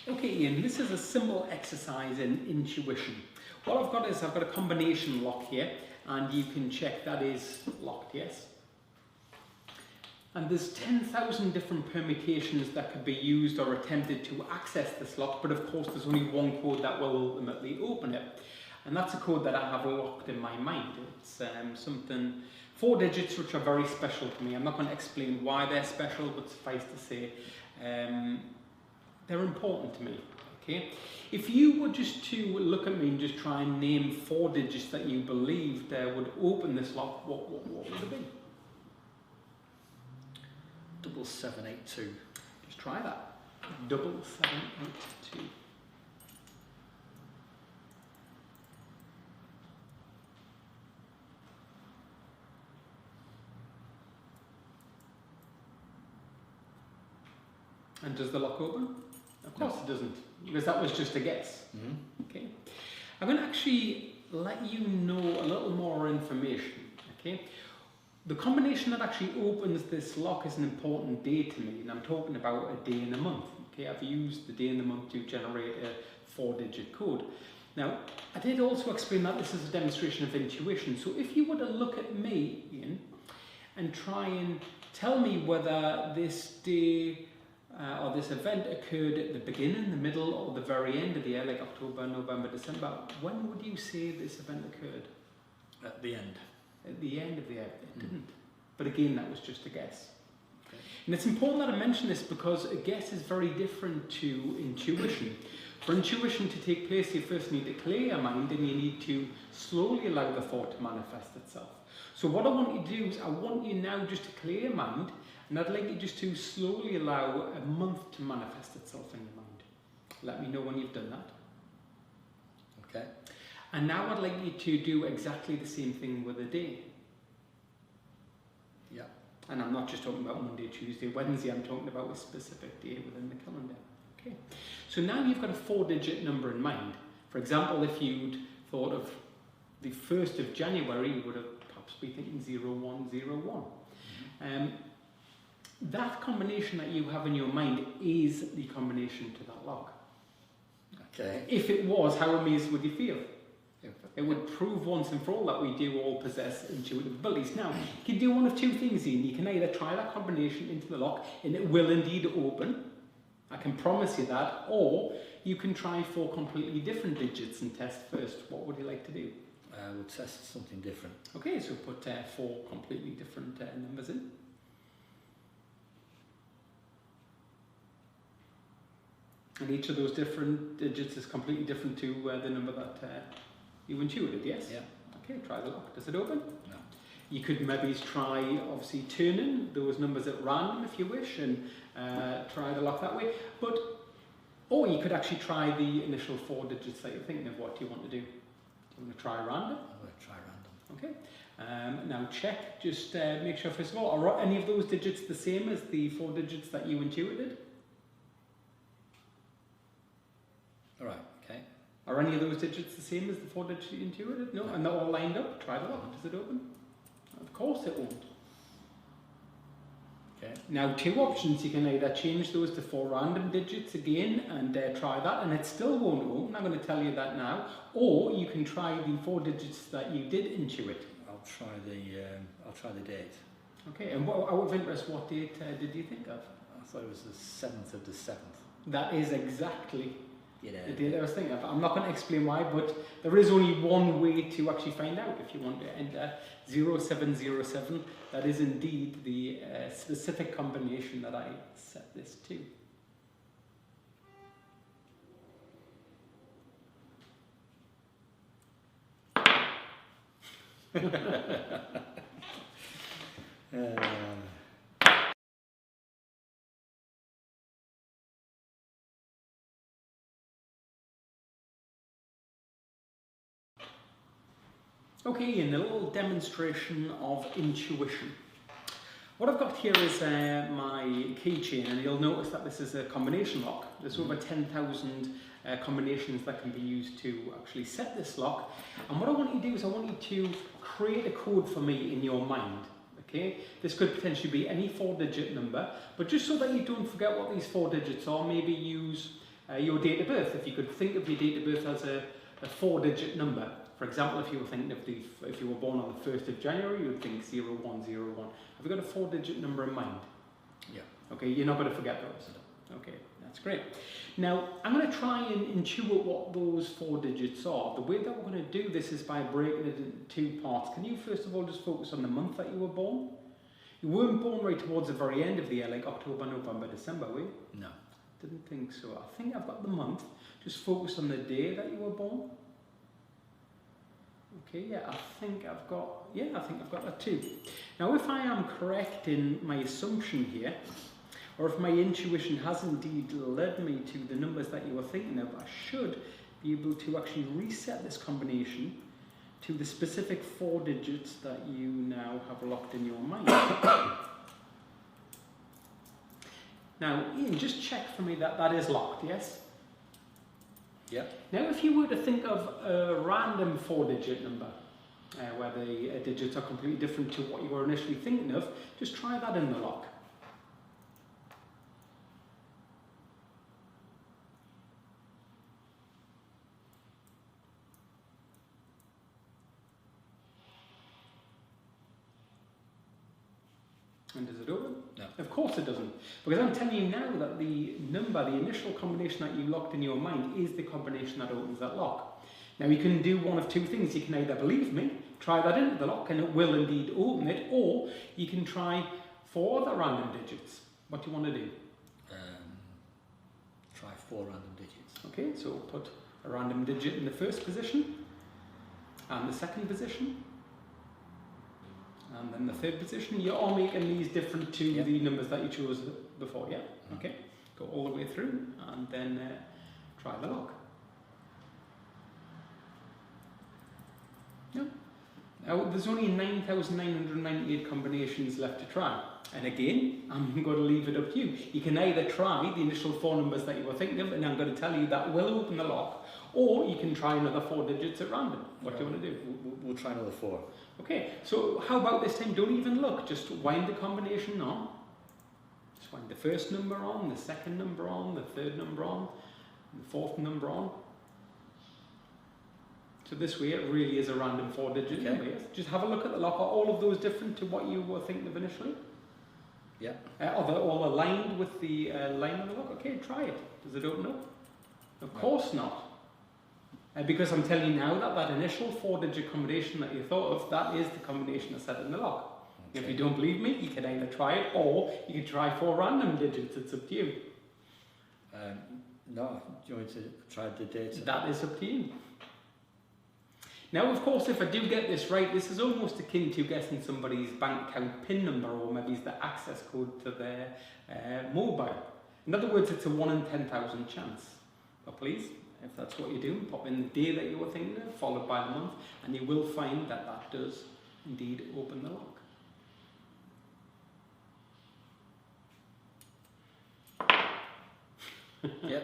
Okay, Ian, this is a simple exercise in intuition. What I've got is I've got a combination lock here, and you can check that is locked, yes? And there's 10,000 different permutations that could be used or attempted to access this lock, but of course there's only one code that will ultimately open it. And that's a code that I have locked in my mind. It's something, 4 digits which are very special to me. I'm not going to explain why they're special, but suffice to say, they're important to me. Okay? If you were just to look at me and just try and name 4 digits that you believed would open this lock, what would it be? 7782. Just try that. 7782. And does the lock open? Of course it doesn't, because that was just a guess. Okay. I'm going to actually let you know a little more information. Okay. The combination that actually opens this lock is an important day to me, and I'm talking about a day in a month. Okay, I've used the day in the month to generate a 4-digit code. Now, I did also explain that this is a demonstration of intuition. So if you were to look at me, Ian, and try and tell me whether this day or this event occurred at the beginning, the middle, or the very end of the year, like October, November, December, when would you say this event occurred? At the end. At the end of the year, it didn't. But again, that was just a guess. Okay. And it's important that I mention this because a guess is very different to intuition. For intuition to take place, you first need to clear your mind and you need to slowly allow the thought to manifest itself. So what I want you to do is I want you now just to clear your mind, and I'd like you just to slowly allow a month to manifest itself in your mind. Let me know when you've done that. Okay. And now I'd like you to do exactly the same thing with a day. Yeah. And I'm not just talking about Monday, Tuesday, Wednesday, I'm talking about a specific day within the calendar. Okay. So now you've got a 4-digit number in mind. For example, if you'd thought of the 1st of January, you would have perhaps be thinking 0101. That combination that you have in your mind is the combination to that lock. Okay. If it was, how amazed would you feel? It would prove once and for all that we do all possess intuitive abilities. Now, you can do one of 2 things, Ian. You can either try that combination into the lock and it will indeed open. I can promise you that. Or you can try 4 completely different digits and test first. What would you like to do? We'll test something different. Okay, so put 4 completely different numbers in. And each of those different digits is completely different to the number that you intuited, yes? Yeah. Okay, try the lock. Does it open? No. You could maybe try, obviously, turning those numbers at random if you wish, and try the lock that way. Or you could actually try the initial 4 digits that you're thinking of. What do you want to do? Do you want to try random? I'm going to try random. Okay. Now check, just make sure first of all, are any of those digits the same as the 4 digits that you intuited? Alright, okay. Are any of those digits the same as the 4 digits you intuited? No? And they're all lined up? Try the lock. Does it open? Of course it won't. Okay. Now 2 options. You can either change those to 4 random digits again and try that, and it still won't open. I'm going to tell you that now. Or you can try the 4 digits that you did intuit. I'll try the date. Okay, and out of interest, what date did you think of? I thought it was the 7th of the 7th. That is exactly Yeah. the date I was thinking of. I'm not going to explain why, but there is only one way to actually find out. If you want to enter 0707, that is indeed the specific combination that I set this to. Okay, and a little demonstration of intuition. What I've got here is my keychain, and you'll notice that this is a combination lock. There's over 10,000 combinations that can be used to actually set this lock. And what I want you to do is I want you to create a code for me in your mind. Okay, this could potentially be any 4-digit number, but just so that you don't forget what these 4 digits are, maybe use your date of birth. If you could think of your date of birth as a 4-digit number. For example, if you were thinking of if you were born on the 1st of January, you would think 0101. Have you got a 4-digit number in mind? Yeah. Okay, you're not going to forget those. Okay, that's great. Now, I'm going to try and intuit what those 4 digits are. The way that we're going to do this is by breaking it into 2 parts. Can you first of all just focus on the month that you were born? You weren't born right towards the very end of the year, like October, November, December, were you? No. Didn't think so. I think I've got the month. Just focus on the day that you were born. Okay, yeah, I think I've got that too. Now, if I am correct in my assumption here, or if my intuition has indeed led me to the numbers that you were thinking of, I should be able to actually reset this combination to the specific 4 digits that you now have locked in your mind. Now, Ian, just check for me that that is locked, yes? Yeah. Now, if you were to think of a random 4-digit number, where the digits are completely different to what you were initially thinking of, just try that in the lock. And does it open? No. Of course it doesn't. Because I'm telling you now that the number, the initial combination that you locked in your mind is the combination that opens that lock. Now you can do one of 2 things. You can either believe me, try that into the lock and it will indeed open it, or you can try 4 other random digits. What do you want to do? Try 4 random digits. Okay, so put a random digit in the first position, and the second position, and then the 3rd position. You're all making these different to the numbers that you chose before, yeah? Okay, go all the way through and then try the lock. No. Now, there's only 9,998 combinations left to try. And again, I'm going to leave it up to you. You can either try the initial 4 numbers that you were thinking of, and I'm going to tell you that will open the lock, or you can try another 4 digits at random. What do you want to do? We'll try another 4. Okay, so how about this time? Don't even look, just wind the combination on. Just wind the first number on, the second number on, the 3rd number on, the 4th number on. So this way it really is a random 4-digit number. Yes? Just have a look at the lock. Are all of those different to what you were thinking of initially? Yeah. Are they all aligned with the line on the lock? Okay, try it. Does it open up? Of course not. Because I'm telling you now that that initial 4-digit combination that you thought of, that is the combination that's set in the lock. Okay. If you don't believe me, you can either try it, or you can try 4 random digits. It's up to you. No, do you want to try the data? That is up to you. Now, of course, if I do get this right, this is almost akin to guessing somebody's bank account PIN number, or maybe it's the access code to their mobile. In other words, it's a 1 in 10,000 chance. But please, if that's what you're doing, pop in the day that you were thinking of, followed by the month, and you will find that that does indeed open the lock. Yep.